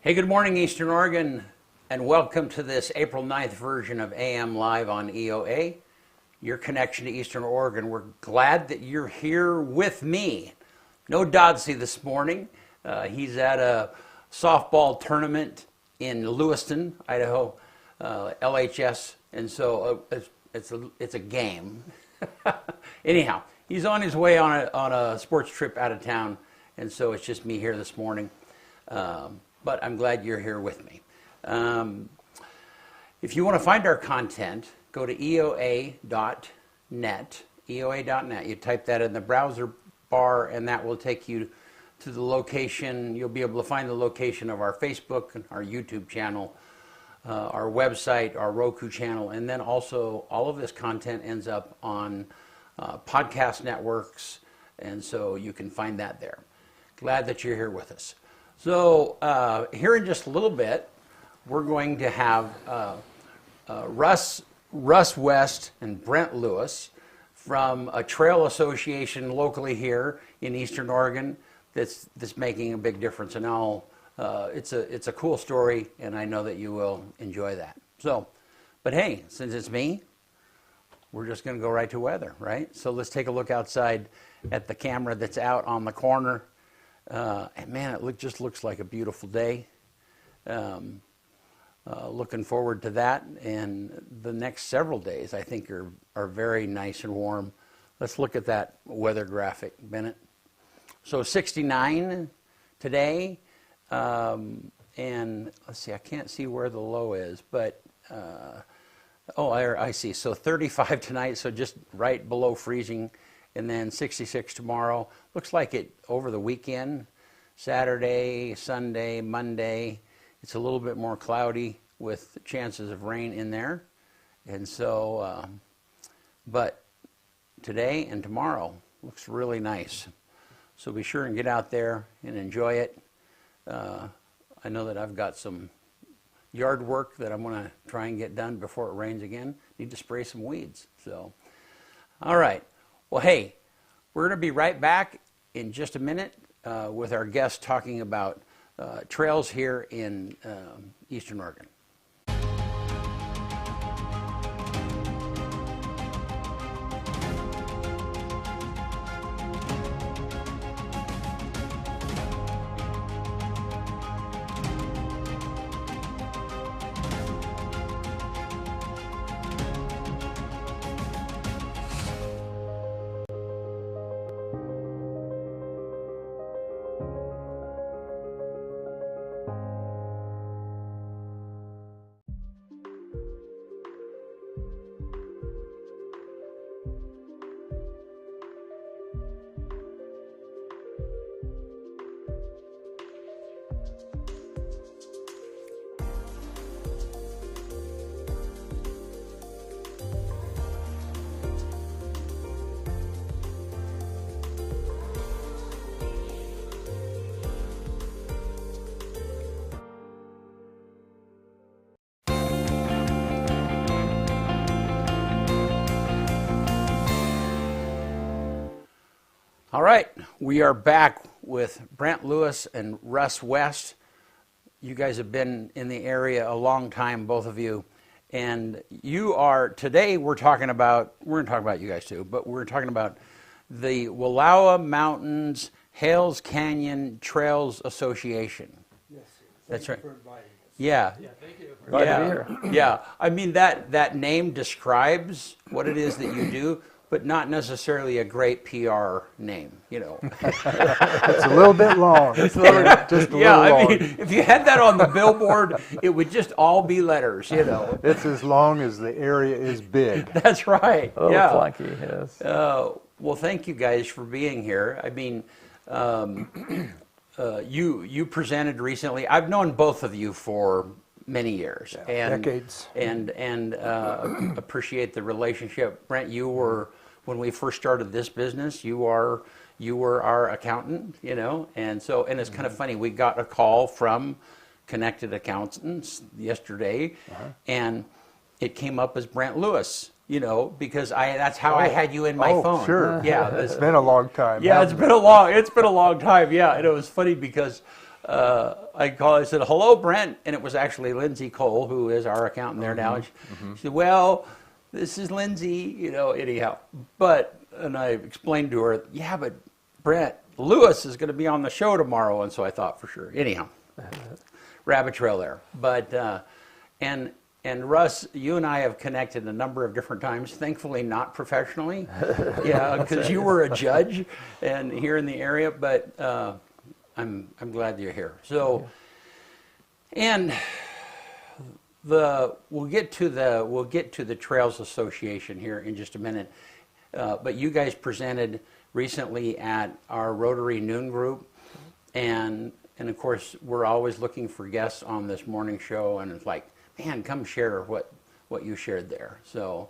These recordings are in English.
Hey, good morning, Eastern Oregon, and welcome to this April 9th version of AM Live on EOA, your connection to Eastern Oregon. We're glad that you're here with me. No Dodsey this morning. He's at a softball tournament in Lewiston, Idaho, LHS, and so it's a game. Anyhow, he's on his way on a sports trip out of town, and so it's just me here this morning. But I'm glad you're here with me. If you want to find our content, go to EOA.net. EOA.net. You type that in the browser bar, and that will take you to the location. You'll be able to find the location of our Facebook, our YouTube channel, our website, our Roku channel, and then also all of this content ends up on podcast networks, and so you can find that there. Glad that you're here with us. So here in just a little bit, we're going to have Russ West and Brent Lewis from a trail association locally here in Eastern Oregon that's making a big difference. And it's a cool story, and I know that you will enjoy that. So, but hey, since it's me, we're just going to go right to weather, right? So let's take a look outside at the camera that's out on the corner. And man, it just looks like a beautiful day. Looking forward to that, and the next several days I think are very nice and warm. Let's look at that weather graphic, Bennett. So 69 today, and let's see, I can't see where the low is, but I see. So 35 tonight, so just right below freezing. And then 66 tomorrow. Looks like it over the weekend, Saturday, Sunday, Monday. It's a little bit more cloudy with chances of rain in there. And so, but today and tomorrow looks really nice. So be sure and get out there and enjoy it. I know that I've got some yard work that I'm going to try and get done before it rains again. Need to spray some weeds. So, all right. Well, hey, we're going to be right back in just a minute with our guest talking about trails here in Eastern Oregon. All right, we are back with Brent Lewis and Russ West. You guys have been in the area a long time, both of you. And today we're going to talk about you guys too, but we're talking about the Wallowa Mountains Hales Canyon Trails Association. Yes, that's right. For inviting us. Yeah. Yeah, thank you. Glad to be here. Yeah. I mean, that name describes what it is that you do, but not necessarily a great PR name, you know. It's a little bit long. Just a little I long. mean, if you had that on the billboard, it would just all be letters, you know. It's as long as the area is big. That's right. Oh, yeah. clunky, yes. Well, thank you guys for being here. I mean, you presented recently. I've known both of you for many years, and decades, and appreciate the relationship. Brent, you were, when we first started this business, you were our accountant, you know, and it's kind of funny. We got a call from Connected Accountants yesterday, and it came up as Brent Lewis, you know, because that's how I had you in my phone. Sure. Yeah, it's been a long time. Yeah, it's been a long time. Yeah, and it was funny because I said, hello, Brent. And it was actually Lindsay Cole, who is our accountant there now. She said, well, this is Lindsay, anyhow. And I explained to her, yeah, but Brent, Lewis is going to be on the show tomorrow. And so I thought for sure. Anyhow, rabbit trail there. But, and Russ, you and I have connected a number of different times, thankfully not professionally. Yeah, because you were a judge and here in the area, but I'm glad you're here. So, and we'll get to the Trails Association here in just a minute. But you guys presented recently at our Rotary Noon Group, and of course we're always looking for guests on this morning show, and it's like, man, come share what you shared there. So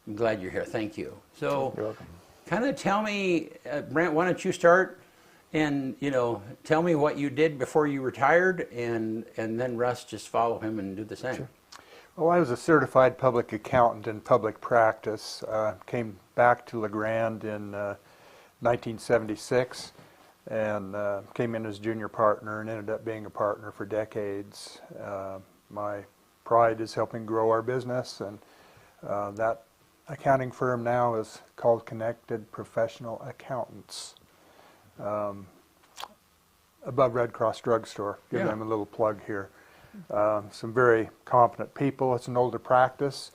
I'm glad you're here. Thank you. So You're welcome. Kind of tell me, Brent, why don't you start and, tell me what you did before you retired, and then Russ, just follow him and do the same. Sure. Well, I was a certified public accountant in public practice. Came back to LeGrand in 1976 and came in as junior partner and ended up being a partner for decades. My pride is helping grow our business, and that accounting firm now is called Connected Professional Accountants, above Red Cross Drugstore. Give them a little plug here. Some very competent people. It's an older practice.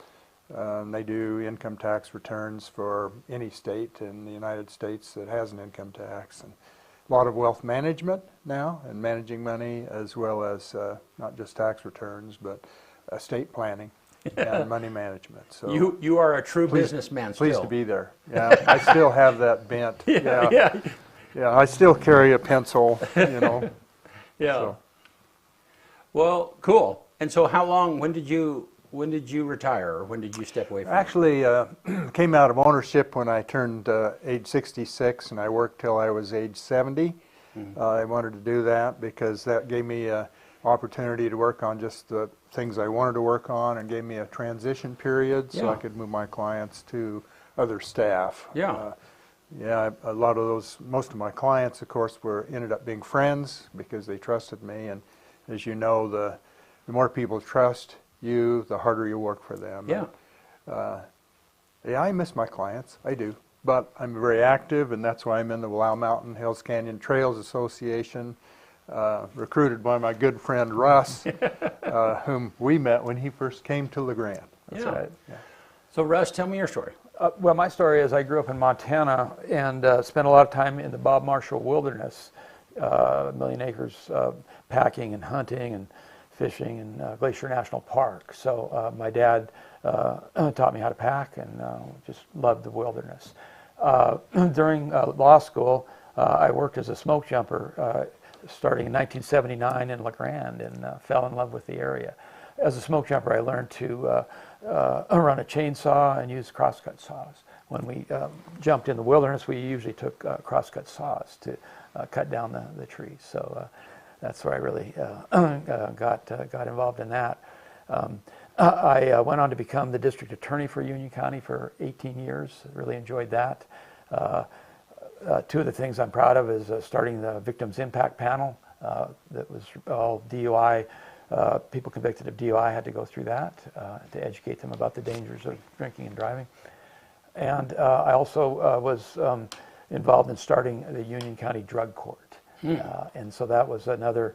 They do income tax returns for any state in the United States that has an income tax, and a lot of wealth management now and managing money, as well as not just tax returns but estate planning and money management. So you are a true businessman still. Pleased to be there. Yeah, I still have that bent. Yeah. I still carry a pencil. Yeah. So. Well, cool. And so, how long? When did you retire, or when did you step away from it? Actually, came out of ownership when I turned age 66, and I worked till I was age 70. I wanted to do that because that gave me an opportunity to work on just the things I wanted to work on, and gave me a transition period so I could move my clients to other staff. Yeah. A lot of those, most of my clients, of course, ended up being friends because they trusted me, and as you know, the more people trust you, the harder you work for them. Yeah. And, I miss my clients, I do, but I'm very active, and that's why I'm in the Willow Mountain Hills Canyon Trails Association, recruited by my good friend Russ, whom we met when he first came to LeGrand. That's right. Yeah. So, Russ, tell me your story. Well, my story is I grew up in Montana and spent a lot of time in the Bob Marshall Wilderness, 1 million acres, packing and hunting and fishing in Glacier National Park. So my dad taught me how to pack, and just loved the wilderness. During law school, I worked as a smoke jumper starting in 1979 in LeGrand, and fell in love with the area. As a smoke jumper, I learned to run a chainsaw and use crosscut saws. When we jumped in the wilderness, we usually took crosscut saws to cut down the trees. So that's where I really got involved in that. I went on to become the district attorney for Union County for 18 years. Really enjoyed that. Two of the things I'm proud of is starting the Victims Impact Panel. That was all DUI. People convicted of DUI had to go through that to educate them about the dangers of drinking and driving. And I also was involved in starting the Union County Drug Court. And so that was another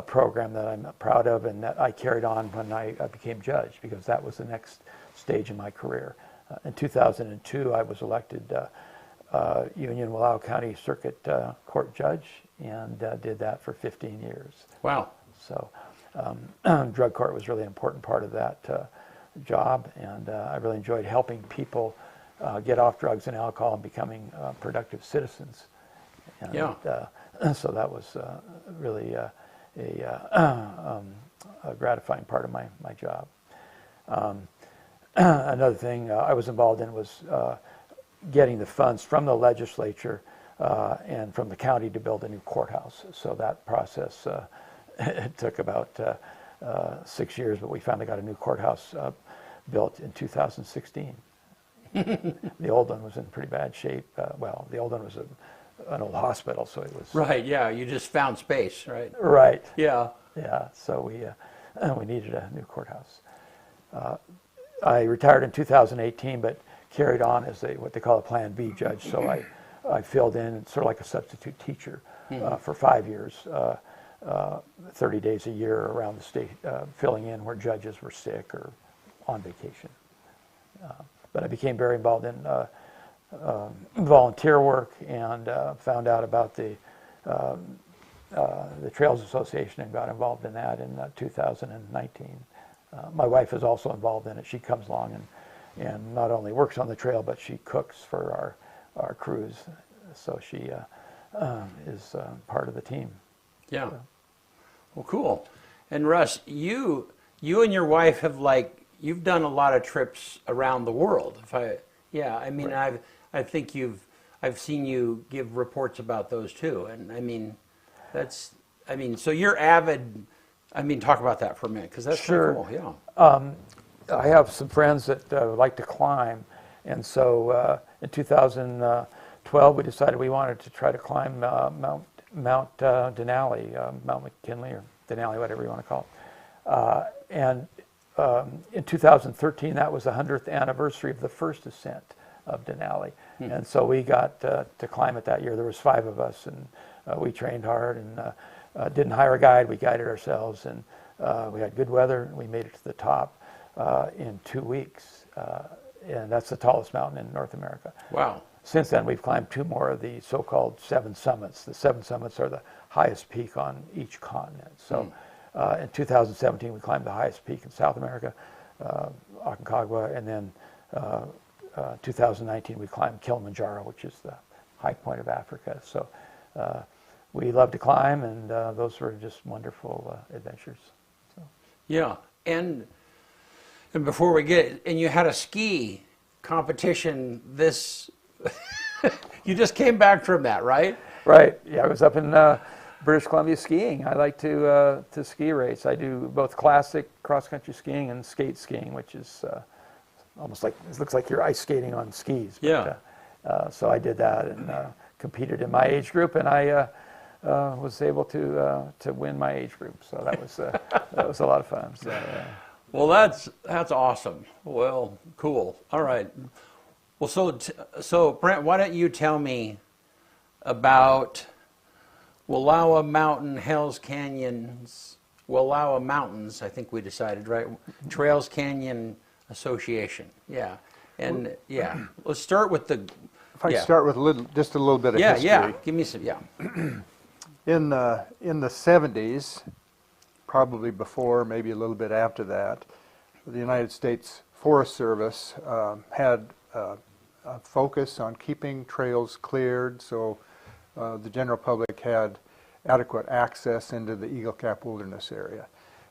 program that I'm proud of, and that I carried on when I became judge, because that was the next stage in my career. In 2002, I was elected Union Wallowa County Circuit Court Judge, and did that for 15 years. Wow. So drug court was really an important part of that job, and I really enjoyed helping people get off drugs and alcohol and becoming productive citizens. And, so that was really a gratifying part of my job. Another thing I was involved in was getting the funds from the legislature and from the county to build a new courthouse. So that process it took about 6 years, but we finally got a new courthouse built in 2016. The old one was in pretty bad shape. Well, the old one was an old hospital, so it was Right, yeah, you just found space, right? right. Yeah. Yeah, so we needed a new courthouse. I retired in 2018, but carried on as what they call a Plan B judge. So I filled in sort of like a substitute teacher for 5 years, 30 days a year around the state, filling in where judges were sick or on vacation. But I became very involved in volunteer work and found out about the Trails Association and got involved in that in 2019. My wife is also involved in it. She comes along and not only works on the trail, but she cooks for our crews. So she is part of the team. Yeah. Well, cool. And Russ, you and your wife have you've done a lot of trips around the world. I mean, right. I think I've seen you give reports about those too. And I mean, so you're avid. I mean, talk about that for a minute, because that's sure. Pretty cool. Yeah. I have some friends that like to climb, and so in 2012 we decided we wanted to try to climb Mount Denali, Mount McKinley or Denali, whatever you want to call it. And in 2013, that was the 100th anniversary of the first ascent of Denali, and so we got to climb it that year. There was 5 of us, and we trained hard and didn't hire a guide. We guided ourselves, and we had good weather. And we made it to the top in 2 weeks, and that's the tallest mountain in North America. Wow. Since then, we've climbed 2 more of the so-called 7 summits. The 7 summits are the highest peak on each continent. So in 2017, we climbed the highest peak in South America, Aconcagua, and then 2019, we climbed Kilimanjaro, which is the high point of Africa. So we love to climb, and those were just wonderful adventures. So. Yeah, and before we get, and you had a ski competition this, you just came back from that, right? Right, yeah, I was up in British Columbia skiing. I like to ski race. I do both classic cross-country skiing and skate skiing, which is almost like, it looks like you're ice skating on skis. But, yeah. So I did that and competed in my age group, and I was able to win my age group. So that was a lot of fun. So, well, that's awesome. Well, cool. All right. Well, so Brent, why don't you tell me about Wallowa Mountain, Hells Canyons, Wallowa Mountains, I think we decided, right? Trails Canyon Association. Yeah. And yeah, let's start with the. If I start with just a little bit of history. Yeah, give me some, In the 70s, probably before, maybe a little bit after that, the United States Forest Service had a focus on keeping trails cleared, so the general public had adequate access into the Eagle Cap Wilderness area.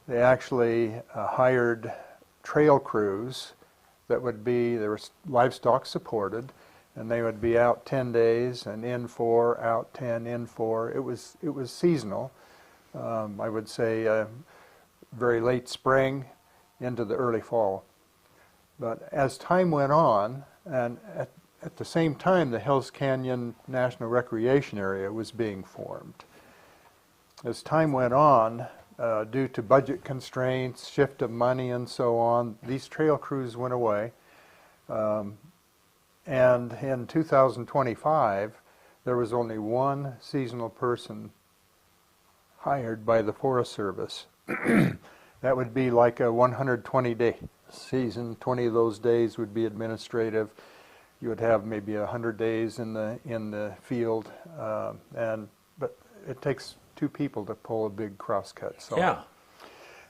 They actually hired trail crews that would be, they were livestock supported, and they would be out 10 days and in 4, out 10, in 4. It was seasonal. I would say very late spring into the early fall. But as time went on, and at the same time, the Hells Canyon National Recreation Area was being formed. As time went on, due to budget constraints, shift of money, and so on, these trail crews went away. And in 2025, there was only one seasonal person hired by the Forest Service. That would be like a 120-day season. 20 of those days would be administrative. You would have maybe 100 days in the field, but it takes 2 people to pull a big crosscut saw. Yeah.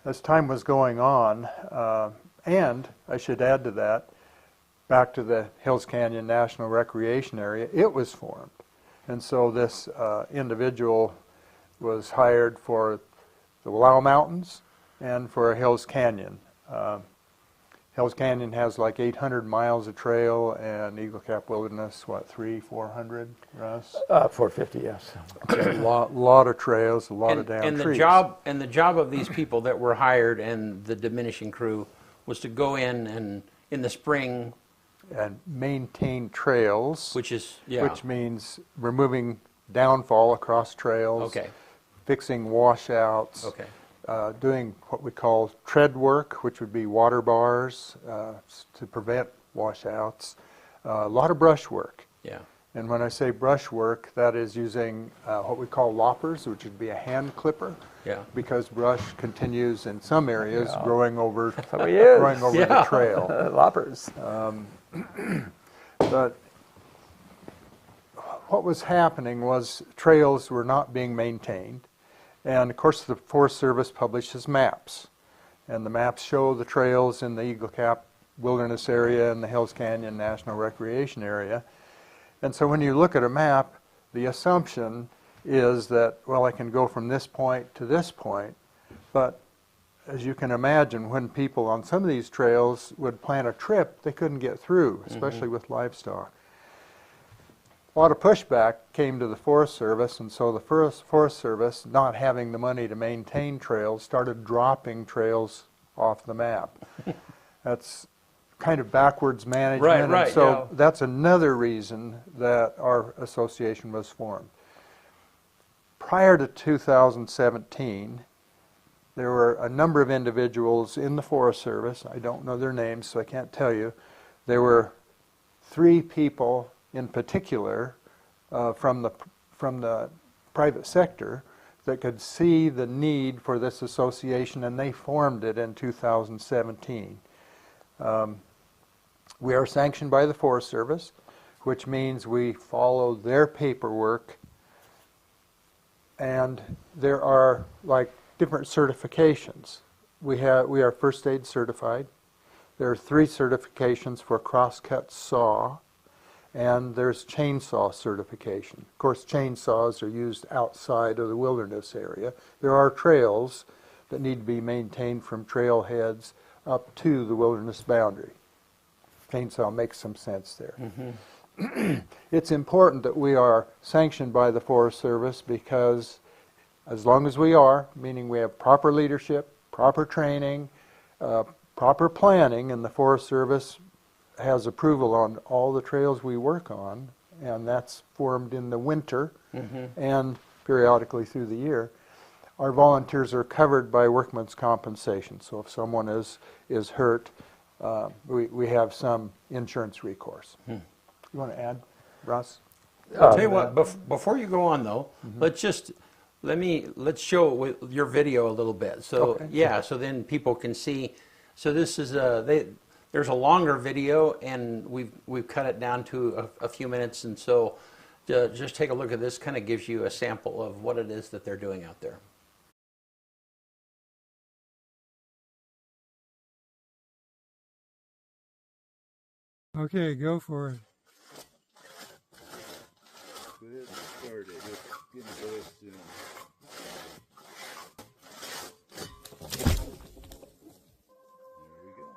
As time was going on, and I should add to that, back to the Hells Canyon National Recreation Area, it was formed. And so this individual was hired for the Wallowa Mountains and for Hells Canyon. Hells Canyon has like 800 miles of trail, and Eagle Cap Wilderness, what, 300-400, Russ? 450, yes. A lot of trails, a lot of down trees. The job of these people that were hired and the diminishing crew was to go in and in the spring and maintain trails, which means removing downfall across trails, Okay. fixing washouts, Okay. doing what we call tread work, which would be water bars to prevent washouts, a lot of brush work. Yeah. And when I say brush work, that is using what we call loppers, which would be a hand clipper, Yeah. because brush continues in some areas Yeah. growing over, how he is. growing over the Yeah. trail. Loppers. But what was happening was trails were not being maintained. And of course the Forest Service publishes maps. And the maps show the trails in the Eagle Cap Wilderness Area and the Hills Canyon National Recreation Area. And so when you look at a map, the assumption is that, well, I can go from this point to this point. But as you can imagine, when people on some of these trails would plan a trip, they couldn't get through, especially with livestock. A lot of pushback came to the Forest Service, and so the Forest Service, not having the money to maintain trails, started dropping trails off the map. That's kind of backwards management. Right, and so yeah. that's another reason that our association was formed. Prior to 2017, there were a number of individuals in the Forest Service. I don't know their names, so I can't tell you. There were 3 people in particular from the private sector that could see the need for this association, and they formed it in 2017. We are sanctioned by the Forest Service, which means we follow their paperwork, and there are like different certifications. We are first aid certified. There are 3 certifications for crosscut saw, and there's chainsaw certification. Of course, chainsaws are used outside of the wilderness area. There are trails that need to be maintained from trailheads up to the wilderness boundary. Chainsaw makes some sense there. It's important that we are sanctioned by the Forest Service, because as long as we are, meaning we have proper leadership, proper training, proper planning, and the Forest Service has approval on all the trails we work on, and that's formed in the winter and periodically through the year. Our volunteers are covered by workman's compensation, so if someone is hurt, we have some insurance recourse. You want to add, Russ? I'll tell you what, before you go on though, let's show with your video a little bit. So Okay. yeah, so then people can see. So this is there's a longer video, and we've cut it down to a few minutes, and so just take a look at this. Kind of gives you a sample of what it is that they're doing out there. Okay, go for it. It isn't started. It's getting close soon. There we go.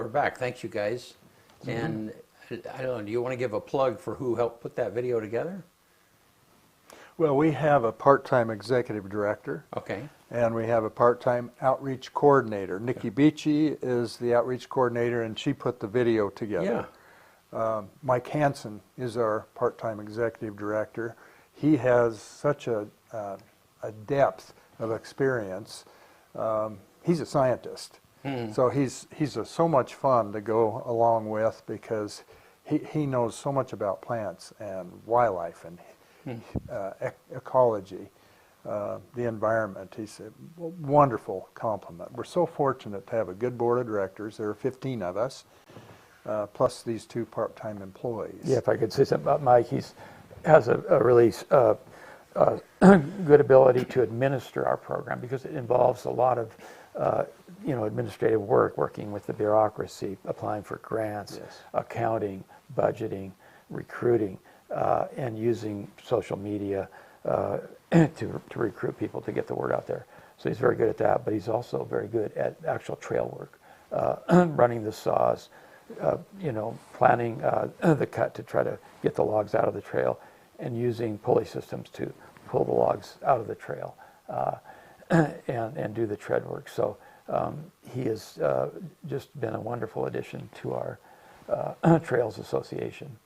we're back. Thanks, you guys. And I don't know, do you want to give a plug for who helped put that video together? Well, we have a part-time executive director. Okay. And we have a part-time outreach coordinator. Nikki Beachy is the outreach coordinator, and she put the video together. Mike Hansen is our part-time executive director. He has such a depth of experience. He's a scientist, so he's so much fun to go along with because he knows so much about plants and wildlife and ecology. The environment. He's a wonderful compliment. We're so fortunate to have a good board of directors. There are 15 of us, plus these 2 part-time employees. Yeah, if I could say something about Mike, he has a really good ability to administer our program because it involves a lot of administrative work, working with the bureaucracy, applying for grants, accounting, budgeting, recruiting, and using social media to recruit people to get the word out there. So he's very good at that, but he's also very good at actual trail work, running the saws, planning the cut to try to get the logs out of the trail, and using pulley systems to pull the logs out of the trail and do the tread work. So he has just been a wonderful addition to our Trails Association.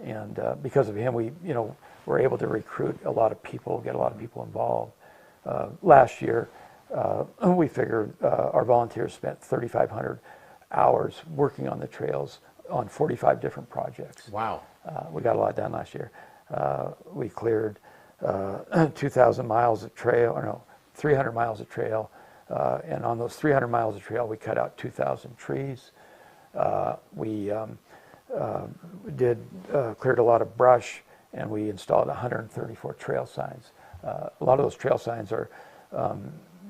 And because of him, we're able to recruit a lot of people, get a lot of people involved. Last year, we figured our volunteers spent 3,500 hours working on the trails on 45 different projects. Wow. We got a lot done last year. We cleared 2,000 miles of trail, 300 miles of trail. And on those 300 miles of trail, we cut out 2,000 trees. We cleared a lot of brush, and we installed 134 trail signs. A lot of those trail signs are,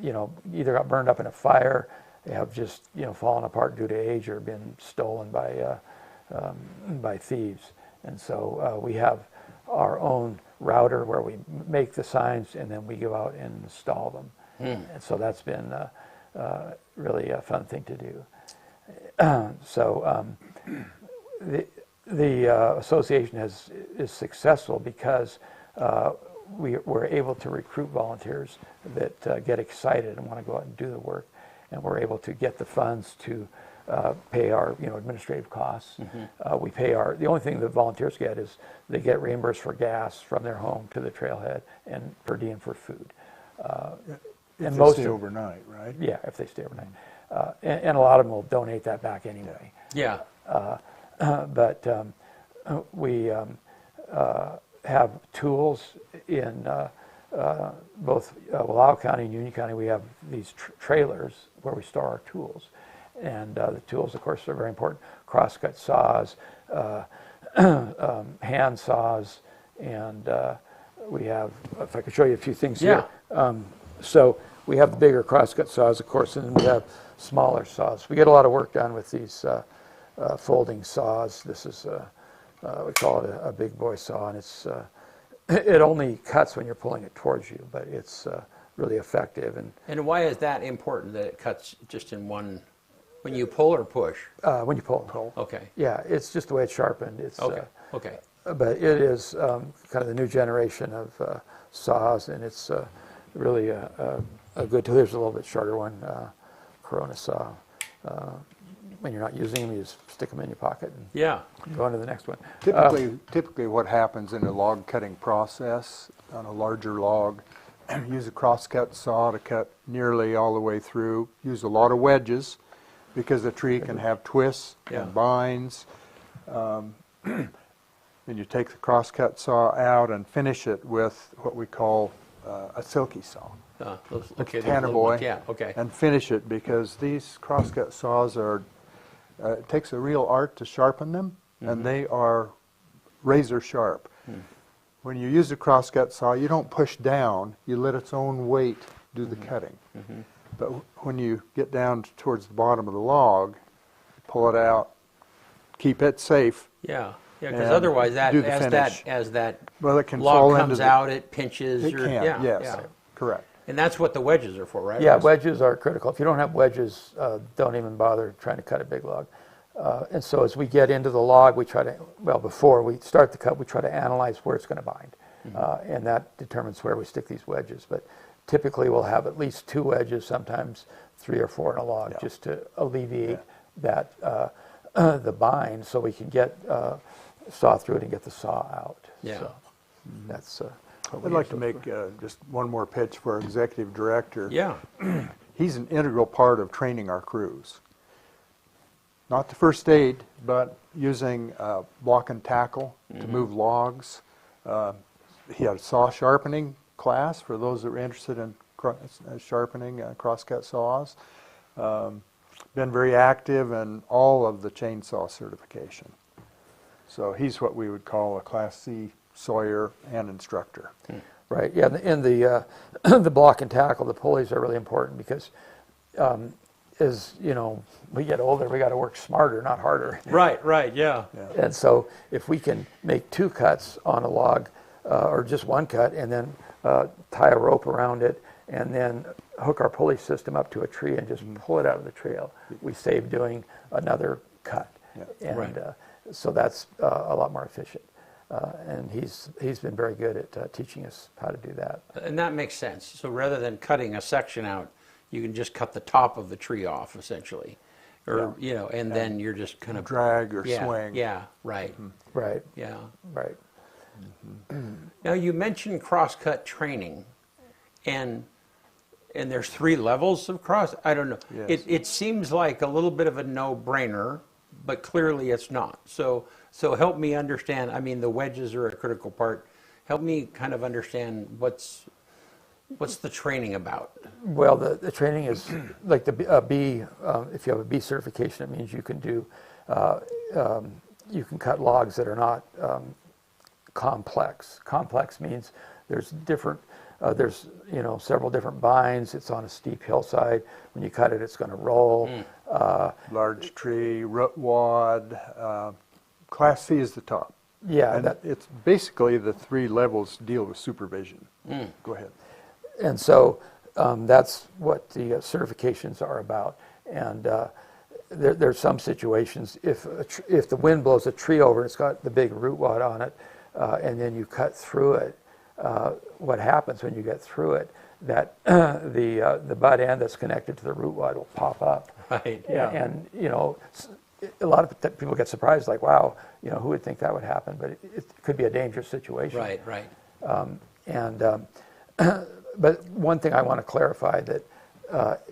either got burned up in a fire, they have just, fallen apart due to age or been stolen by thieves. And so we have our own router where we make the signs and then we go out and install them. And so that's been really a fun thing to do. The association is successful because we're able to recruit volunteers that get excited and want to go out and do the work, and we're able to get the funds to pay our administrative costs. We pay the only thing that volunteers get is they get reimbursed for gas from their home to the trailhead and per diem for food. If they stay overnight, right? Yeah, if they stay overnight. And a lot of them will donate that back anyway. Yeah. But we have tools in both Wallowa County and Union County. We have these trailers where we store our tools. And the tools, of course, are very important. Crosscut saws, hand saws, and we have, if I could show you a few things here. So we have the bigger crosscut saws, of course, and then we have smaller saws. We get a lot of work done with these folding saws. This is, we call it a big boy saw, and it only cuts when you're pulling it towards you, but it's really effective. And why is that important that it cuts just in one, when you pull or push? When you pull. Okay. Yeah, it's just the way it's sharpened. It's, okay. But it is kind of the new generation of saws, and it's really a good tool. Here's a little bit shorter one, Corona saw. When you're not using them, you just stick them in your pocket and go on to the next one. Typically what happens in a log cutting process on a larger log, use a crosscut saw to cut nearly all the way through. Use a lot of wedges because the tree can have twists and binds. Then you take the crosscut saw out and finish it with what we call a silky saw. Tannerboy. And finish it because these crosscut saws are, it takes a real art to sharpen them, and they are razor sharp. When you use a crosscut saw, you don't push down, you let its own weight do the cutting. But when you get down towards the bottom of the log, pull it out, keep it safe. Because otherwise, as that well, it can log fall comes into out, it pinches. It can, yes, correct. And that's what the wedges are for, right? Yeah, Russ? wedges are critical. If you don't have wedges, don't even bother trying to cut a big log. And so as we get into the log, we try to, well, before we start the cut, we try to analyze where it's going to bind. And that determines where we stick these wedges. But typically we'll have at least 2 wedges, sometimes 3 or 4 in a log, just to alleviate that the bind, so we can get saw through it and get the saw out. Yeah. So that's. I'd like to make just one more pitch for our executive director. Yeah. He's an integral part of training our crews. Not the first aid, but using block and tackle to move logs. He had a saw sharpening class for those that were interested in sharpening crosscut saws. Been very active in all of the chainsaw certification. So he's what we would call a Class C sawyer and instructor. Right. Yeah. And the the block and tackle, the pulleys are really important because as you know, we get older, we got to work smarter, not harder. Right. Yeah. And so if we can make 2 cuts on a log, or just 1 cut, and then tie a rope around it, and then hook our pulley system up to a tree and just pull it out of the trail, we save doing another cut. And Right. so that's a lot more efficient. And he's been very good at teaching us how to do that. And that makes sense. So rather than cutting a section out, you can just cut the top of the tree off, essentially, or you know, and then you're just kind of Drag or swing. Yeah. Right. Right. Yeah. Right. Now you mentioned crosscut training, and there's 3 levels of cross. I don't know. Yes. It seems like a little bit of a no-brainer, but clearly it's not. So help me understand. I mean, the wedges are a critical part. Help me kind of understand what's the training about. Well, the training is like the B. If you have a B certification, it means you can do you can cut logs that are not complex. Complex means there's different. There's several different binds. It's on a steep hillside. When you cut it, it's going to roll. Large tree, root wad. Class C is the top. Yeah, And it's basically the 3 levels deal with supervision. Go ahead. and so that's what the certifications are about. And there's some situations if the wind blows a tree over and it's got the big root wad on it, and then you cut through it. What happens when you get through it? That the butt end that's connected to the root wad will pop up. Right. And a lot of people get surprised, like, wow, who would think that would happen? But it could be a dangerous situation. Right. But one thing I want to clarify that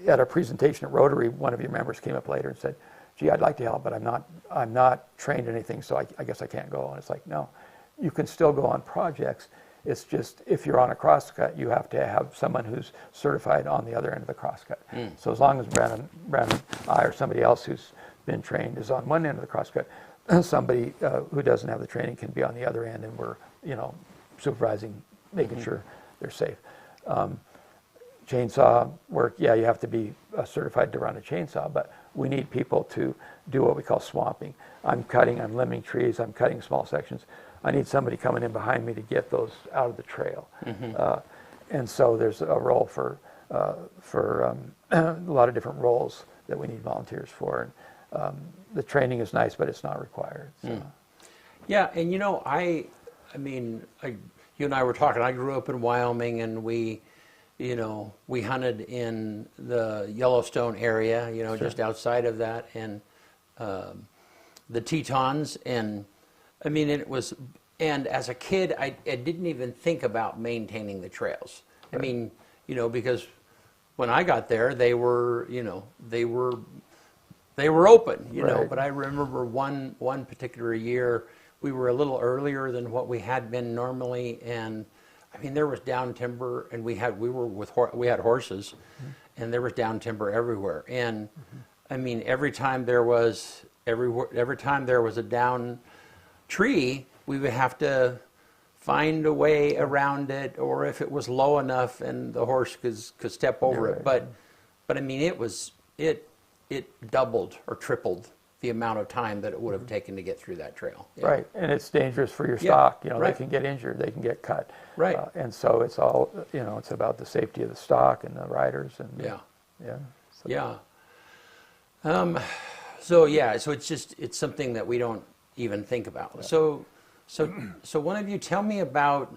at a presentation at Rotary, one of your members came up later and said, "Gee, I'd like to help, but I'm not trained in anything, so I guess I can't go." And it's like, no, you can still go on projects. It's just if you're on a crosscut, you have to have someone who's certified on the other end of the crosscut. So as long as Brandon, I, or somebody else who's been trained is on one end of the crosscut, somebody who doesn't have the training can be on the other end, and we're supervising, making sure they're safe. Chainsaw work, yeah, you have to be certified to run a chainsaw, but we need people to do what we call swamping. I'm limbing trees, I'm cutting small sections. I need somebody coming in behind me to get those out of the trail. And so there's a role for a lot of different roles that we need volunteers for. And the training is nice, but it's not required. So. Yeah, and I mean, you and I were talking. I grew up in Wyoming, and we hunted in the Yellowstone area, Sure. just outside of that, and the Tetons, and I mean, and as a kid, I didn't even think about maintaining the trails. Right. I mean, because when I got there, they were open, Right. But I remember one particular year, we were a little earlier than what we had been normally, and I mean, there was down timber, and we had horses, and there was down timber everywhere. And I mean, every time there was a down tree, we would have to find a way around it, or if it was low enough and the horse could step over it. But I mean, it doubled or tripled the amount of time that it would have taken to get through that trail. Yeah. Right, and it's dangerous for your Yeah, stock. You know, right. they can get injured, they can get cut. Right. And so it's all, you know, it's about the safety of the stock and the riders. And Yeah. yeah. So, Yeah. So it's something that we don't even think about. So one of you tell me about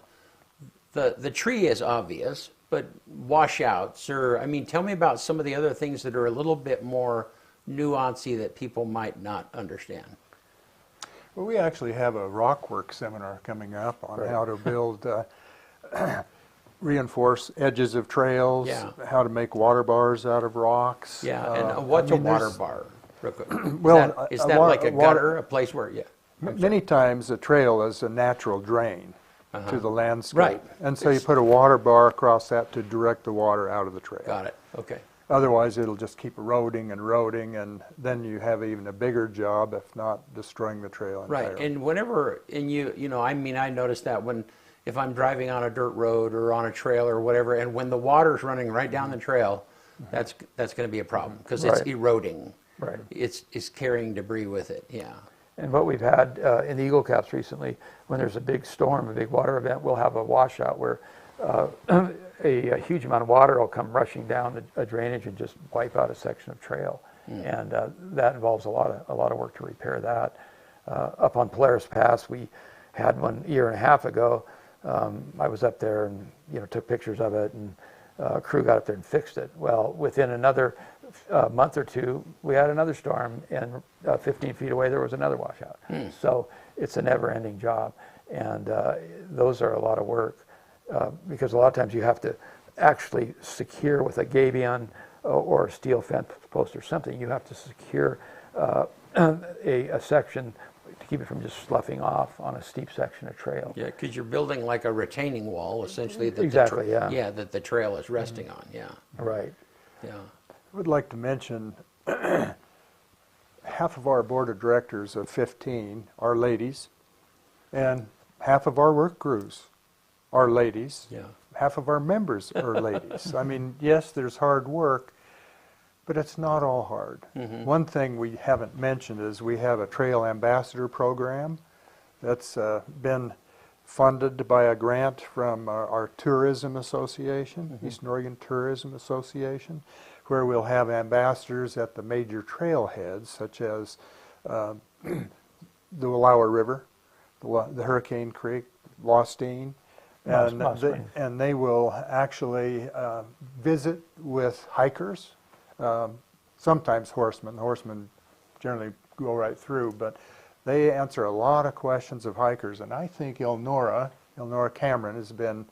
the tree is obvious, but washouts, or I mean, tell me about some of the other things that are a little bit more nuancy that people might not understand. Well, we actually have a rockwork seminar coming up on how to build reinforce edges of trails, Yeah. how to make water bars out of rocks. Yeah, and what's I mean, a water there's- bar? Real quick. Well, is a that wa- like a water- gutter, a place where, yeah. Many times a trail is a natural drain to the landscape. Right. And so you put a water bar across that to direct the water out of the trail. Got it, okay. Otherwise, it'll just keep eroding and eroding, and then you have even a bigger job, if not destroying the trail entirely. Right, and whenever, and you know, I mean, I notice that if I'm driving on a dirt road or on a trail or whatever, and when the water's running right down the trail, that's going to be a problem, because it's Right. eroding. Right. It's carrying debris with it, yeah. And what we've had in the Eagle Caps recently, when there's a big storm, a big water event, we'll have a washout where a huge amount of water will come rushing down a drainage and just wipe out a section of trail. And that involves a lot of work to repair that. Up on Polaris Pass, we had one a year and a half ago. I was up there and took pictures of it, and a crew got up there and fixed it. Well, within another month or two, we had another storm, and 15 feet away there was another washout. So it's a never-ending job, and those are a lot of work because a lot of times you have to actually secure with a gabion or a steel fence post or something. You have to secure a section to keep it from just sloughing off on a steep section of trail. Yeah, because you're building like a retaining wall, essentially. That Exactly, yeah. Yeah, that the trail is resting on, yeah. Right. Yeah. I would like to mention half of our board of directors of 15 are ladies, and half of our work crews are ladies. Yeah. Half of our members are ladies. I mean, yes, there's hard work, but it's not all hard. One thing we haven't mentioned is we have a trail ambassador program that's been funded by a grant from our tourism association, Eastern Oregon Tourism Association, where we'll have ambassadors at the major trailheads, such as the Wallowa River, the Hurricane Creek, Lostine, and they will actually visit with hikers, sometimes horsemen. The horsemen generally go right through, but they answer a lot of questions of hikers, and I think Elnora Cameron has been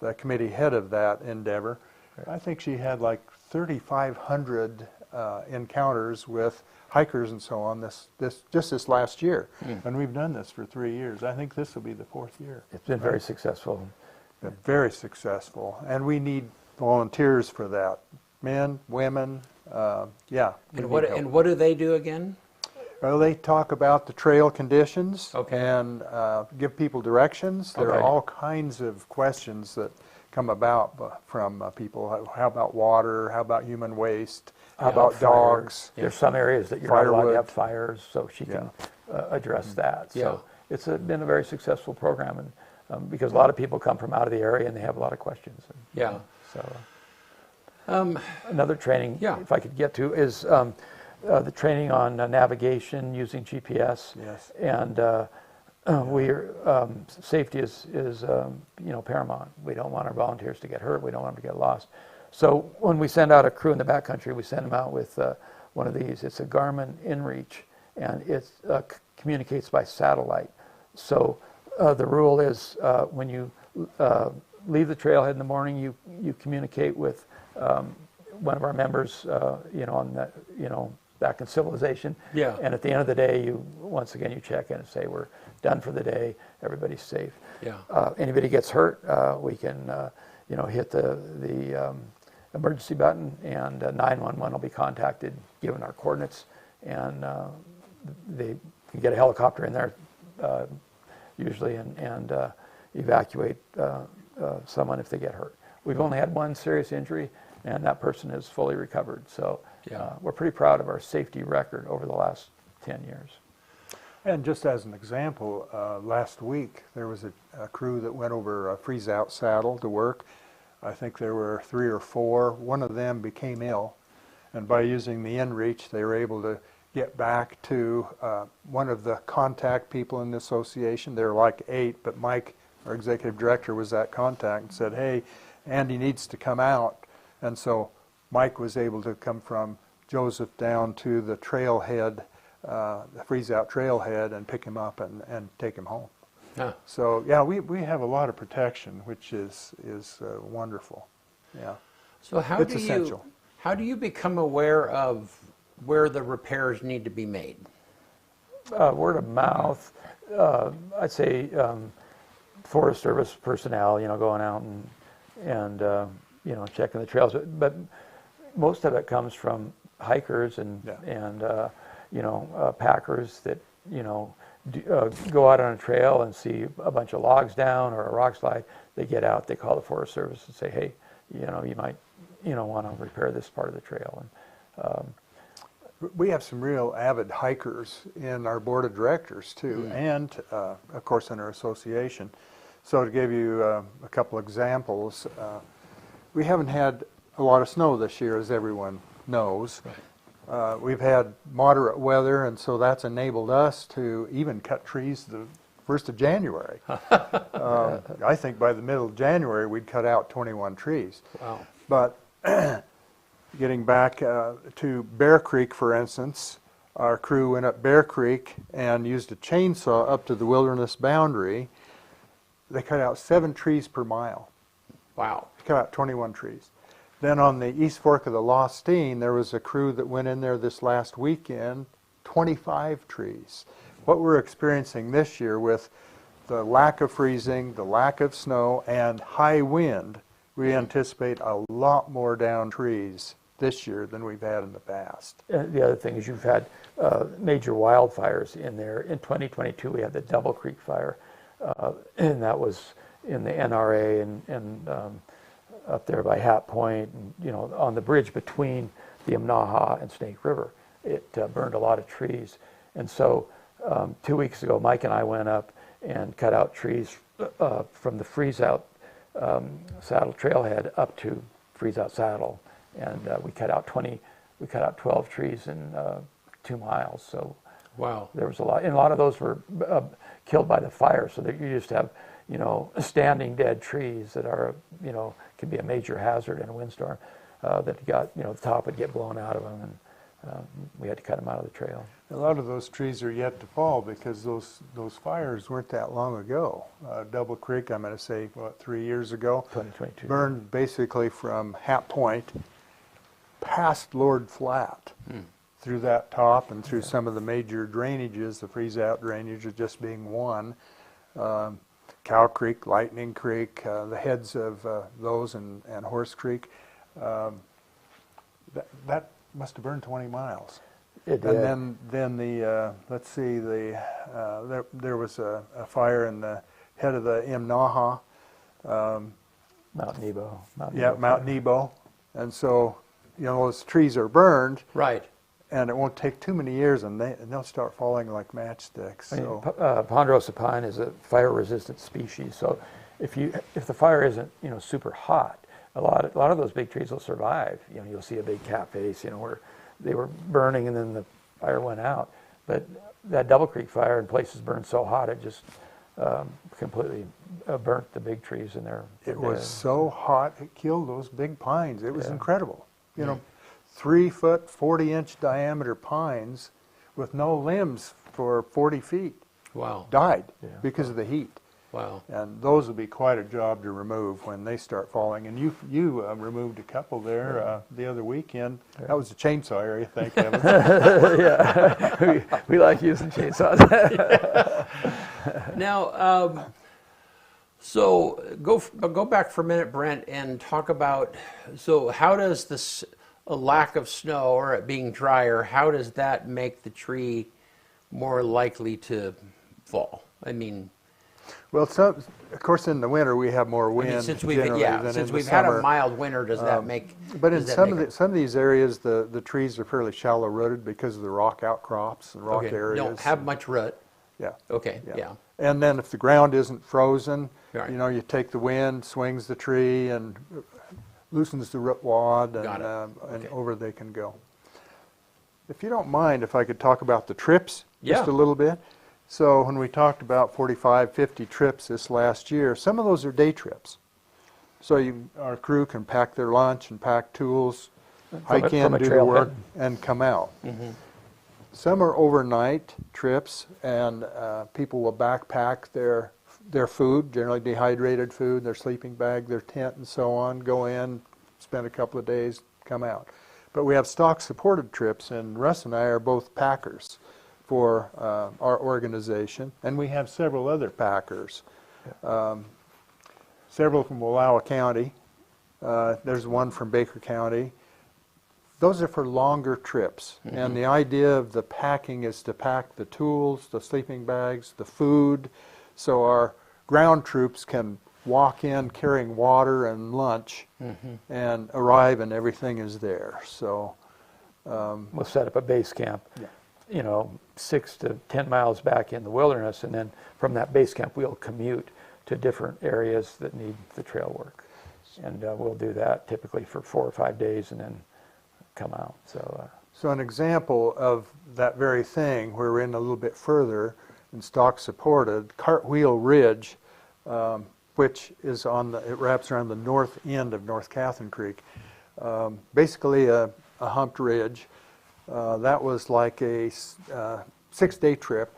the committee head of that endeavor. I think she had like 3,500 encounters with hikers and so on this last year, and we've done this for 3 years. I think this will be the 4th year. It's been very successful. Very successful, and we need volunteers for that. Men, women, yeah. And what do they do again? Well, they talk about the trail conditions Okay. and give people directions. There Okay. are all kinds of questions that come about from people. How about water? How about human waste? How about Fires. dogs? There's some areas that you're not allowed Firewood. to have fires, so she can address that. So Yeah. it's been a very successful program, and because a lot of people come from out of the area and they have a lot of questions. And, Yeah. So another training, Yeah. if I could get to, is the training on navigation using GPS. Yes. And safety is paramount. We don't want our volunteers to get hurt. We don't want them to get lost. So when we send out a crew in the backcountry, we send them out with one of these. It's a Garmin InReach, and it communicates by satellite. So the rule is when you leave the trailhead in the morning, you communicate with one of our members, on that, back in civilization. Yeah. And at the end of the day, once again you check in and say we're done for the day. Everybody's safe. Yeah. Anybody gets hurt, we can hit the emergency button, and 911 will be contacted, given our coordinates, and they can get a helicopter in there usually and evacuate someone if they get hurt. We've only had one serious injury, and that person is fully recovered. So we're pretty proud of our safety record over the last 10 years. And just as an example, last week there was a crew that went over a freeze-out saddle to work. I think there were 3 or 4. One of them became ill, and by using the inReach, they were able to get back to one of the contact people in the association. There were like 8, but Mike, our executive director, was that contact and said, "Hey, Andy needs to come out." And so Mike was able to come from Joseph down to the trailhead, the freeze-out trailhead, and pick him up and take him home. Huh. So yeah, we have a lot of protection, which is wonderful. Yeah. So It's essential. how do you become aware of where the repairs need to be made? Word of mouth. I'd say Forest Service personnel, going out and checking the trails. But most of it comes from hikers and packers that go out on a trail and see a bunch of logs down or a rock slide. They get out, they call the Forest Service and say, "Hey, you might want to repair this part of the trail." And we have some real avid hikers in our board of directors too, and of course in our association. So to give you a couple examples, we haven't had a lot of snow this year, as everyone knows. Right. We've had moderate weather, and so that's enabled us to even cut trees the 1st of January. I think by the middle of January we'd cut out 21 trees. Wow. But getting back to Bear Creek, for instance, our crew went up Bear Creek and used a chainsaw up to the wilderness boundary. They cut out 7 trees per mile. Wow. They cut out 21 trees. Then on the East Fork of the Lostine, there was a crew that went in there this last weekend, 25 trees. What we're experiencing this year with the lack of freezing, the lack of snow, and high wind, we anticipate a lot more down trees this year than we've had in the past. the other thing is you've had major wildfires in there. In 2022, we had the Double Creek fire, and that was in the NRA and up there by Hat Point, and, on the bridge between the Imnaha and Snake River. It burned a lot of trees. And so 2 weeks ago, Mike and I went up and cut out trees from the freeze-out saddle trailhead up to freeze-out saddle. And we cut out 12 trees in 2 miles. So Wow. there was a lot, and a lot of those were killed by the fire, so that you just have, standing dead trees that are, can be a major hazard in a windstorm, that got, the top would get blown out of them, and we had to cut them out of the trail. A lot of those trees are yet to fall because those fires weren't that long ago. Double Creek, I'm going to say, 3 years ago, 2022. burned basically from Hat Point past Lord Flat, through that top and through some of the major drainages, the freeze-out drainage is just being one. Cow Creek, Lightning Creek, the heads of those, and Horse Creek. That must have burned 20 miles. It did. And then the let's see, there was a fire in the head of the Imnaha. Mount Nebo. Mount Nebo. And so, those trees are burned, Right. and it won't take too many years, and they'll start falling like matchsticks. So. Ponderosa pine is a fire-resistant species, so if the fire isn't super hot, a lot of those big trees will survive. You'll see a big cat face, where they were burning and then the fire went out. But that Double Creek fire, in places burned so hot it just completely burnt the big trees in there. It was so hot it killed those big pines. It was incredible. 3 foot, 40-inch diameter pines with no limbs for 40 feet Wow. died because of the heat. Wow. And those will be quite a job to remove when they start falling. And you removed a couple there the other weekend. That was a chainsaw area, thank heaven. Yeah, we like using chainsaws. Now, so go back for a minute, Brent, and talk about, so how does a lack of snow or it being drier, how does that make the tree more likely to fall? I mean, Well, of course, in the winter we have more wind Since we've generally than in since the we've had a summer. mild winter, does that make? But in does that some make of some of these areas, the trees are fairly shallow rooted because of the rock outcrops and rock okay, areas. don't have much root. Yeah. Okay, yeah. And then if the ground isn't frozen, Right. you take the wind, swings the tree, and loosens the root wad, and, Got it. and Okay. over they can go. If you don't mind, if I could talk about the trips just Yeah. a little bit. So when we talked about 45, 50 trips this last year, some of those are day trips. So our crew can pack their lunch and pack tools, hike in, from a do the trailhead. work, and come out. Some are overnight trips, and people will backpack their food, generally dehydrated food, their sleeping bag, their tent, and so on, go in, spend a couple of days, come out. But we have stock-supported trips, and Russ and I are both packers for our organization, and we have several other packers. Several from Wallowa County. There's one from Baker County. Those are for longer trips, and the idea of the packing is to pack the tools, the sleeping bags, the food, so our ground troops can walk in carrying water and lunch and arrive and everything is there. So We'll set up a base camp, 6 to 10 miles back in the wilderness, and then from that base camp we'll commute to different areas that need the trail work. And we'll do that typically for 4 or 5 days and then come out. So an example of that very thing, where we're in a little bit further and stock supported, Cartwheel Ridge, which is it wraps around the north end of North Catherine Creek. Basically a humped ridge. That was like a 6-day trip.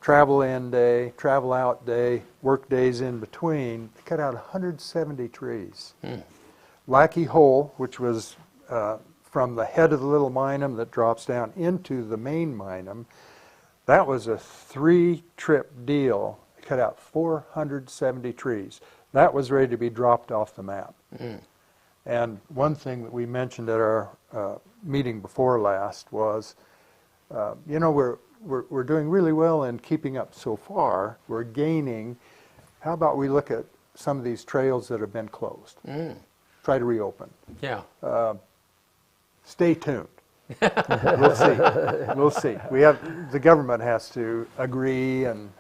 Travel in day, travel out day, work days in between. Cut out 170 trees. Lackey Hole, which was from the head of the Little Minum that drops down into the main Minum, that was a 3-trip deal. Cut out 470 trees. That was ready to be dropped off the map. And one thing that we mentioned at our meeting before last was, we're doing really well in keeping up so far. We're gaining. How about we look at some of these trails that have been closed? Try to reopen. Yeah. Stay tuned. We'll see. We'll see. The government has to agree and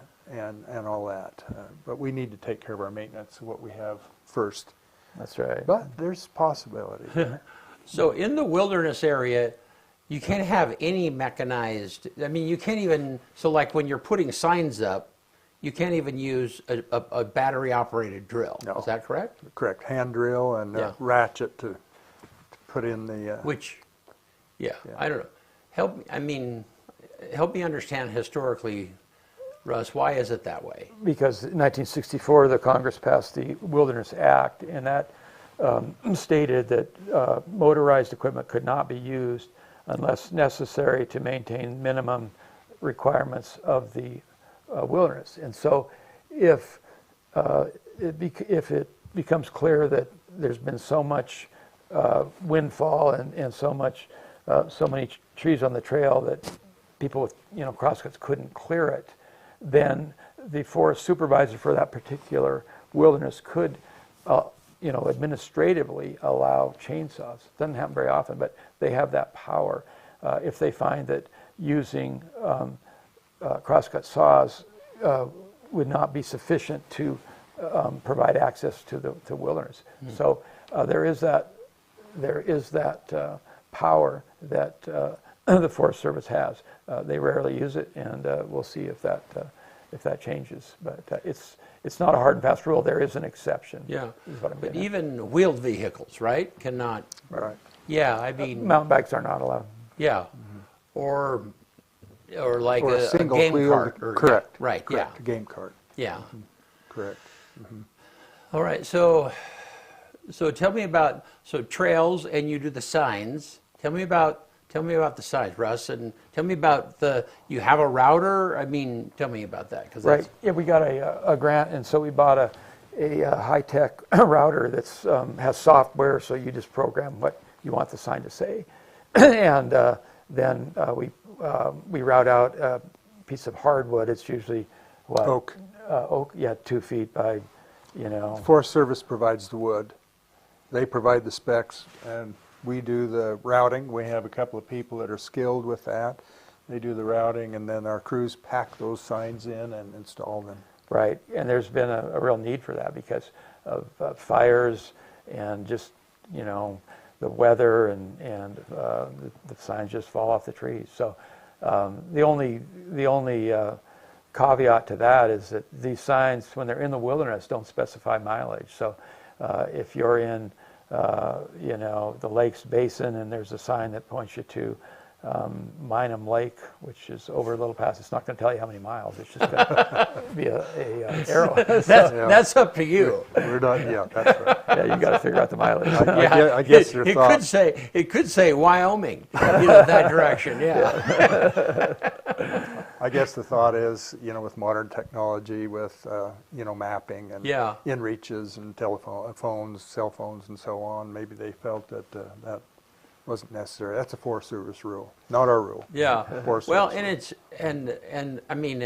all that, but we need to take care of our maintenance of what we have first. That's right. But there's possibility. So in the wilderness area, you can't have any mechanized. I mean, you can't even. So like when you're putting signs up, you can't even use a battery-operated drill. No. Is that correct? Correct. Hand drill and Yeah. ratchet to put in the. Which, I don't know. Help me understand historically, Russ. Why is it that way? Because in 1964 the Congress passed the Wilderness Act, and that stated that motorized equipment could not be used unless necessary to maintain minimum requirements of the wilderness. And so if it becomes clear that there's been so much windfall and so many trees on the trail that people with crosscuts couldn't clear it, then the forest supervisor for that particular wilderness could administratively allow chainsaws. Doesn't happen very often, but they have that power. If they find that using crosscut saws would not be sufficient to provide access to the wilderness. So there is that power that the Forest Service has. They rarely use it, and we'll see if that changes. But it's not a hard and fast rule. There is an exception. Yeah, is what I'm but getting at. even wheeled vehicles, right, cannot. Right. Yeah, I mean. Mountain bikes are not allowed. Yeah, or like Or a a single game wheel. cart. Or, Correct. Yeah, right. Correct. A game cart. Yeah. Correct. All right. So tell me about trails, and you do the signs. Tell me about the signs, Russ, and tell me about you have a router. I mean, tell me about that, because Right. Yeah, we got a grant, and so we bought a high-tech router that's has software, so you just program what you want the sign to say, and then we route out a piece of hardwood. It's usually what? Oak. Oak, yeah, 2 feet by, Forest Service provides the wood. They provide the specs, and we do the routing. We have a couple of people that are skilled with that. They do the routing, and then our crews pack those signs in and install them. right. And there's been a real need for that because of fires and just, the weather and the signs just fall off the trees. So the only caveat to that is that these signs, when they're in the wilderness, don't specify mileage. So if you're in, the lake's basin and there's a sign that points you to Minham Lake, which is over a little past, it's not going to tell you how many miles. It's just going to be a arrow. That's up to you. We're not, yeah, that's right. Yeah, you got to figure out the mileage. I guess your thought. It could say Wyoming, that direction. Yeah. I guess the thought is, with modern technology, with mapping and inReaches and phones, cell phones, and so on, maybe they felt that that wasn't necessary. That's a Forest Service rule, not our rule. Yeah. Forest Well, Service and it's I mean,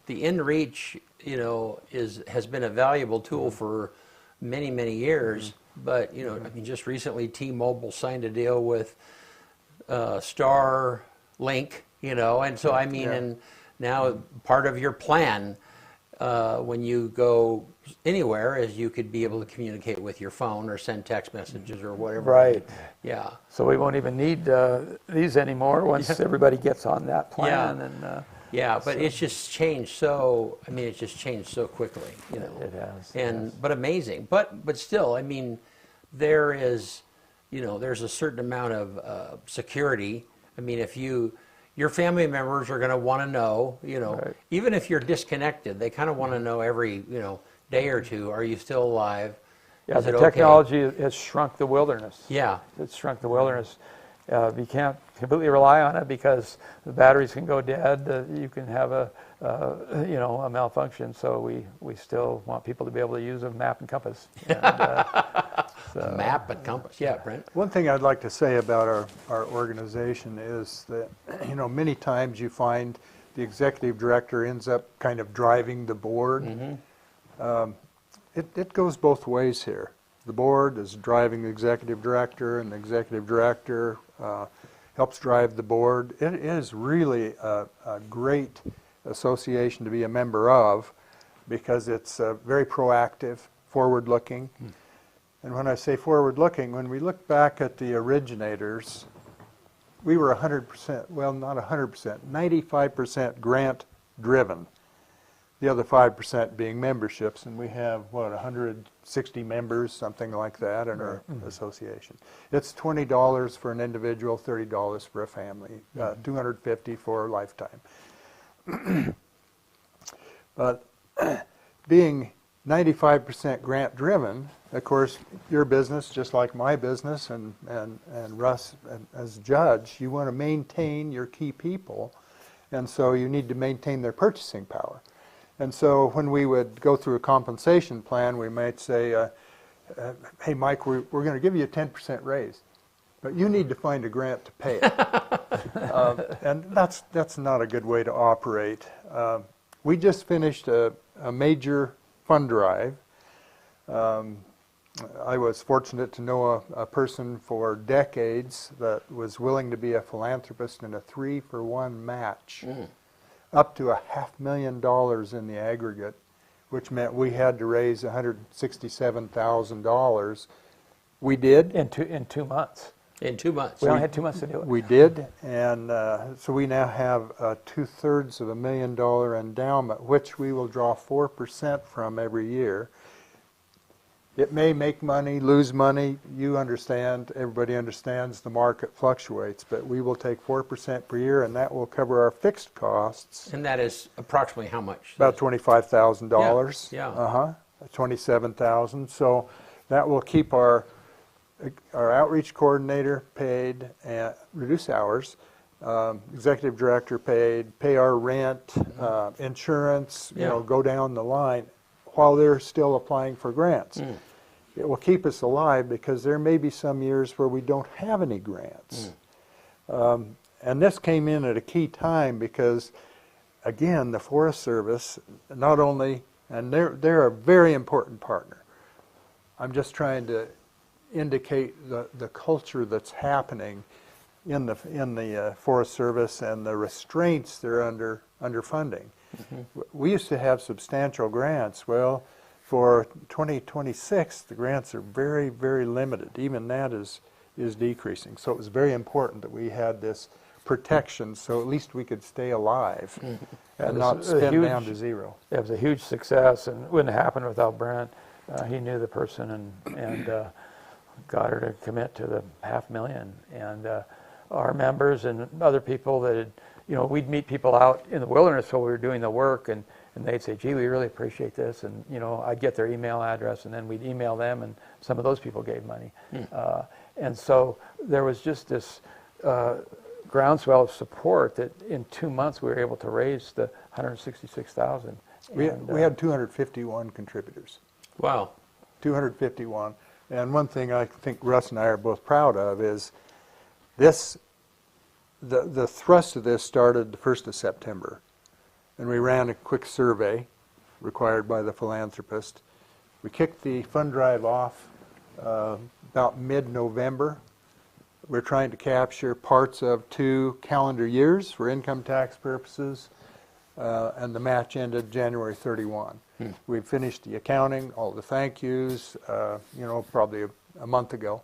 the inReach, has been a valuable tool for many years. But I mean, just recently, T-Mobile signed a deal with Starlink. And so I mean, and now part of your plan when you go anywhere is you could be able to communicate with your phone or send text messages or whatever. Right. Yeah. So we won't even need these anymore once everybody gets on that plan. Yeah, but it's just changed so. I mean, it's just changed so quickly. It has. And but amazing. But still, I mean, there is, there's a certain amount of security. I mean, if your family members are going to want to know, Right. even if you're disconnected, they kind of want to know every, day or two, are you still alive? Yeah, Is the it okay? technology has shrunk the wilderness. Yeah. It's shrunk the wilderness. You can't completely rely on it because the batteries can go dead. You can have a malfunction. So we still want people to be able to use a map and compass. And, Map and compass. Yeah, Brent. One thing I'd like to say about our organization is that, many times you find the executive director ends up kind of driving the board. It goes both ways here. The board is driving the executive director, and the executive director helps drive the board. It is really a great association to be a member of because it's very proactive, forward-looking. And when I say forward-looking, when we look back at the originators, we were 100%, well, not 100%, 95% grant-driven. The other 5% being memberships, and we have, 160 members, something like that, in our association. It's $20 for an individual, $30 for a family, $250 for a lifetime. But being 95% grant-driven, of course, your business, just like my business and Russ as judge, you want to maintain your key people, and so you need to maintain their purchasing power. And so when we would go through a compensation plan, we might say, hey, Mike, we're going to give you a 10% raise, but you need to find a grant to pay it. And that's not a good way to operate. We just finished a major fund drive. I was fortunate to know a person for decades that was willing to be a philanthropist in a 3-for-1 match, up to $500,000 in the aggregate, which meant we had to raise $167,000. We did. in 2 months. In 2 months. We only had 2 months to do it. We did, and so we now have a $250,000 endowment, which we will draw 4% from every year. It may make money, lose money. You understand, everybody understands the market fluctuates, but we will take 4% per year, and that will cover our fixed costs. And that is approximately how much? About $25,000. Yeah. 27,000. So that will keep our outreach coordinator paid, and reduce hours, executive director paid, pay our rent, insurance, go down the line while they're still applying for grants. It will keep us alive because there may be some years where we don't have any grants. And this came in at a key time because, again, the Forest Service not only And they're a very important partner. I'm just trying to indicate the culture that's happening in the Forest Service and the restraints they're under funding. We used to have substantial grants. Well, for 2026, the grants are very, very limited. Even that is decreasing. So it was very important that we had this protection, so at least we could stay alive and not spend down to zero. It was a huge success, and it wouldn't have happened without Brent. He knew the person and got her to commit to the $500,000. And our members and other people that had, we'd meet people out in the wilderness while we were doing the work, and they'd say, gee, we really appreciate this. And, I'd get their email address, and then we'd email them, and some of those people gave money. And so there was just this groundswell of support that in 2 months we were able to raise the $166,000. We had 251 contributors. Wow. 251. And one thing I think Russ and I are both proud of is this, the thrust of this started the 1st of September. And we ran a quick survey required by the philanthropist. We kicked the fund drive off about mid-November. We're trying to capture parts of 2 calendar years for income tax purposes, and the match ended January 31. We finished the accounting, all the thank yous, probably a month ago.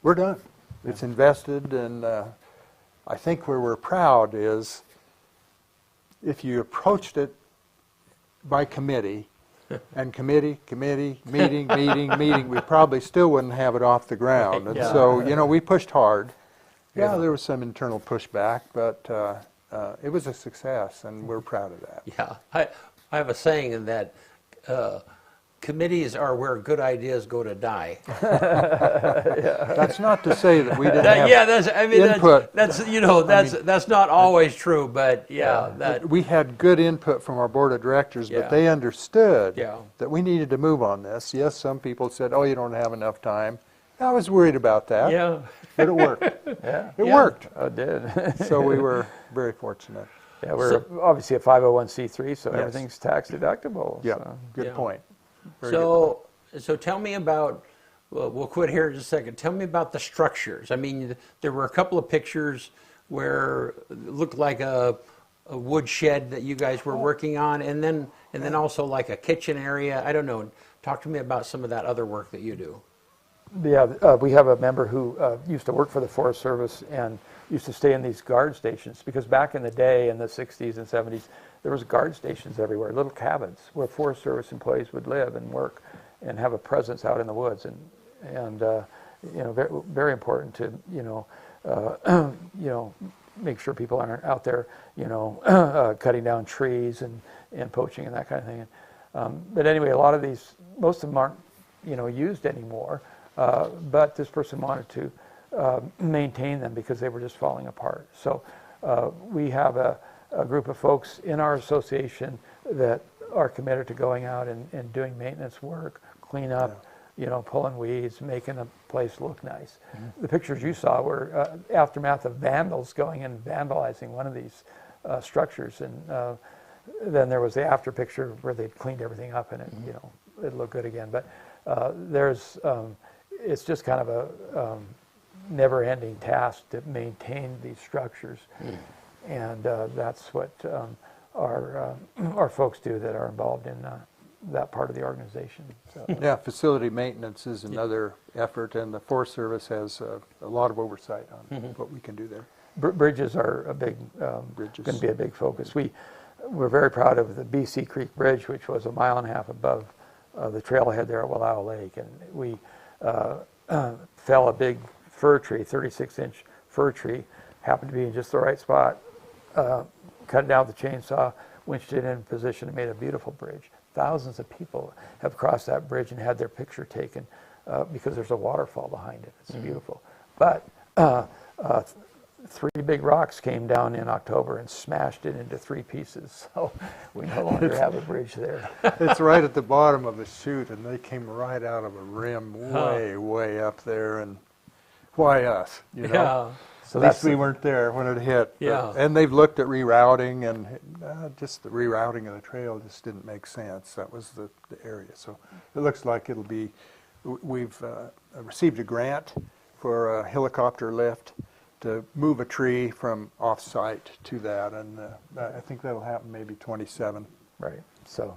We're done. It's invested, and I think where we're proud is if you approached it by committee, and committee, meeting, we probably still wouldn't have it off the ground. And so, we pushed hard. Yeah, there was some internal pushback, but it was a success, and we're proud of that. Yeah, I have a saying that committees are where good ideas go to die. That's not to say that we didn't have input. That's not always true, but we had good input from our board of directors, but they understood that we needed to move on this. Yes, some people said, "Oh, you don't have enough time." I was worried about that. Yeah, but it worked. It worked. It did. So we were very fortunate. Yeah, we're obviously a 501c3, so everything's tax deductible. Yeah, so. good point. So tell me about, we'll quit here in just a second. Tell me about the structures. I mean, there were a couple of pictures where it looked like a wood shed that you guys were working on, and then also like a kitchen area. I don't know. Talk to me about some of that other work that you do. Yeah, we have a member who used to work for the Forest Service and used to stay in these guard stations, because back in the day, in the 60s and 70s, there was guard stations everywhere, little cabins where Forest Service employees would live and work and have a presence out in the woods, and very, very important to make sure people aren't out there cutting down trees and poaching and that kind of thing. But anyway, a lot of these, most of them aren't used anymore. But this person wanted to maintain them because they were just falling apart. So we have a group of folks in our association that are committed to going out and doing maintenance work, clean up, pulling weeds, making the place look nice. Mm-hmm. The pictures you saw were aftermath of vandals going and vandalizing one of these structures, and then there was the after picture where they'd cleaned everything up and it looked good again. But it's just kind of a never-ending task to maintain these structures, and that's what our folks do that are involved in that part of the organization. So. Yeah, facility maintenance is another effort, and the Forest Service has a lot of oversight on what we can do there. Bridges are a big, going to be a big focus. We're very proud of the BC Creek Bridge, which was 1.5 miles above the trailhead there at Wallowa Lake, and we fell a big fir tree, 36-inch fir tree, happened to be in just the right spot, cut it down with the chainsaw, winched it in position, and made a beautiful bridge. Thousands of people have crossed that bridge and had their picture taken because there's a waterfall behind it. It's beautiful. But 3 big rocks came down in October and smashed it into 3 pieces. So we no longer have a bridge there. It's right at the bottom of the chute, and they came right out of a rim way up there. And why us? So At least that's we weren't there when it hit. Yeah. And they've looked at rerouting, and just the rerouting of the trail just didn't make sense. That was the area. So it looks like it'll be, we've received a grant for a helicopter lift to move a tree from off-site to that, and I think that'll happen maybe 27. right. So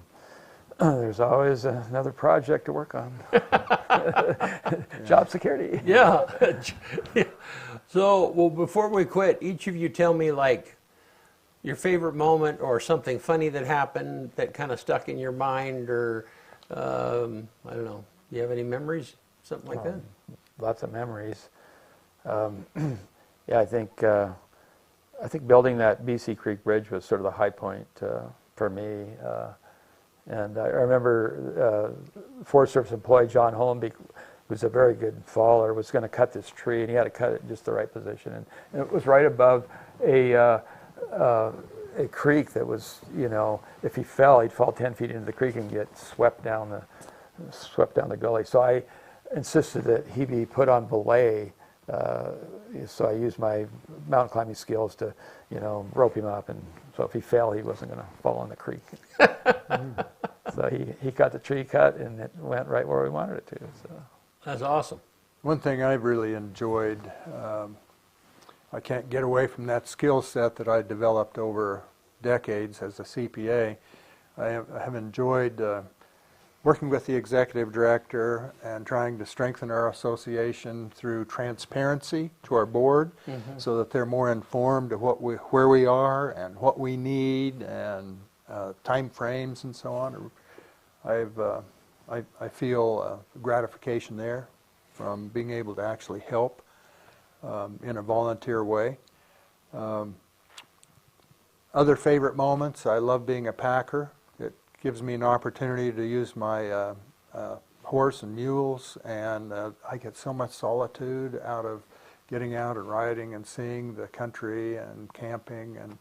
there's always another project to work on. Job security. Yeah. So, well, before we quit, each of you tell me like your favorite moment or something funny that happened that kind of stuck in your mind, or I don't know. Do you have any memories? Something like that? Lots of memories. Yeah, I think building that BC Creek Bridge was sort of the high point for me. And I remember Forest Service employee John Holmbeek, who's a very good faller, was going to cut this tree, and he had to cut it in just the right position. And it was right above a creek that was, you know, if he fell, he'd fall 10 feet into the creek and get swept down the gully. So I insisted that he be put on belay. So I used my mountain climbing skills to, you know, rope him up, and so if he fell, he wasn't going to fall in the creek. So he got the tree cut, and it went right where we wanted it to. So That's awesome. One thing I've really enjoyed, I can't get away from that skill set that I developed over decades as a CPA. I have enjoyed working with the executive director and trying to strengthen our association through transparency to our board, so that they're more informed of where we are and what we need, and time frames and so on. I feel gratification there from being able to actually help in a volunteer way. Other favorite moments, I love being a packer. It gives me an opportunity to use my horse and mules, and I get so much solitude out of getting out and riding and seeing the country and camping, and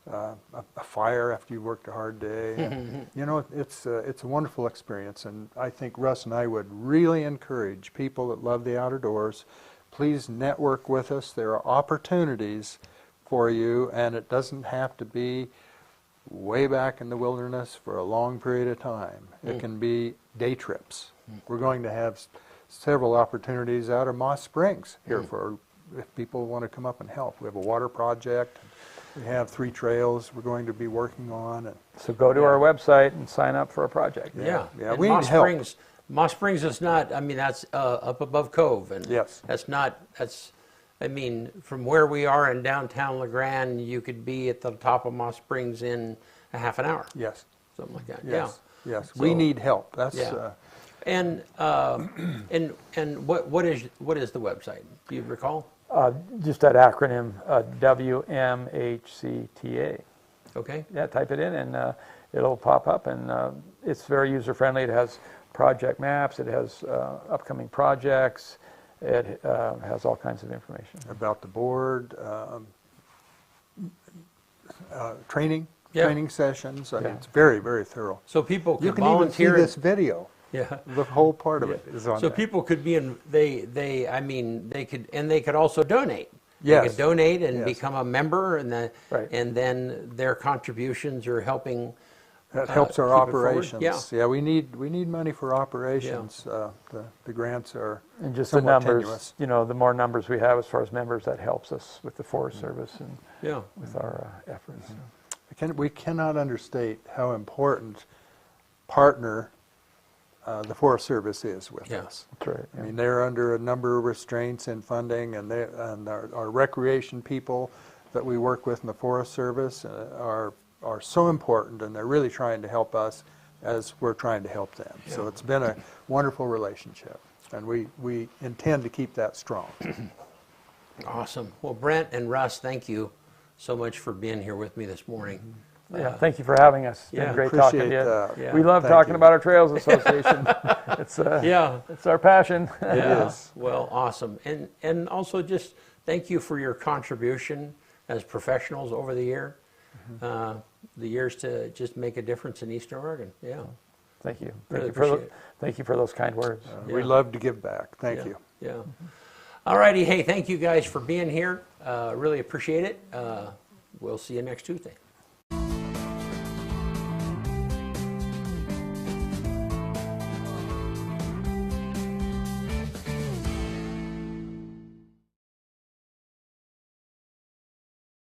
a fire after you've worked a hard day. You know, it's a wonderful experience, and I think Russ and I would really encourage people that love the outdoors, please network with us. There are opportunities for you, and it doesn't have to be way back in the wilderness for a long period of time. It can be day trips. We're going to have several opportunities out of Moss Springs here for if people want to come up and help. We have a water project. We have 3 trails we're going to be working on. And so go to our website and sign up for a project. Yeah. And we need Moss help. Springs, Moss Springs is not, I mean, that's up above Cove. And Yes. I mean, from where we are in downtown LeGrand, you could be at the top of Moss Springs in a half an hour. Yes. Something like that. Yes. Yes. So- We need help. That's Yeah. And what is the website? Do you recall? Just that acronym, WMHCTA. Okay. Yeah, type it in, and it'll pop up, and it's very user-friendly. It has project maps, it has upcoming projects, it has all kinds of information. about the board, training sessions. I mean, Yeah. it's very, very thorough. So people You can can even see volunteer. this video. Yeah. The whole part of it is on So there. people could be in. They could also donate. They Yes. could donate and Yes. become a member, and Right. then their contributions are helping. That helps our keep it forward. operations. Yeah. We need money for operations. The grants are And just the somewhat numbers, tenuous. you know, the more numbers we have as far as members, that helps us with the Forest Service and Yeah. with our efforts. We cannot understate how important partner the Forest Service is with Yeah. us. That's right. I mean, they're under a number of restraints in funding, and our recreation people that we work with in the Forest Service are so important, and they're really trying to help us as we're trying to help them. So Yeah. it's been a wonderful relationship, and we intend to keep that strong. Awesome. Well, Brent and Russ, thank you so much for being here with me this morning. Yeah, thank you for having us. It's yeah, been great talking to appreciate you. that. Yeah. We love Thank talking you. about our Trails Association. It's Yeah. it's our passion. It Yeah. is. Well, awesome. And also just thank you for your contribution as professionals over the years to just make a difference in Eastern Oregon. Yeah. Thank you. Really Thank you appreciate it. Thank you for those kind words. We Yeah. love to give back. Thank Yeah. you. Yeah. All righty. Hey, thank you guys for being here. Really appreciate it. We'll see you next Tuesday.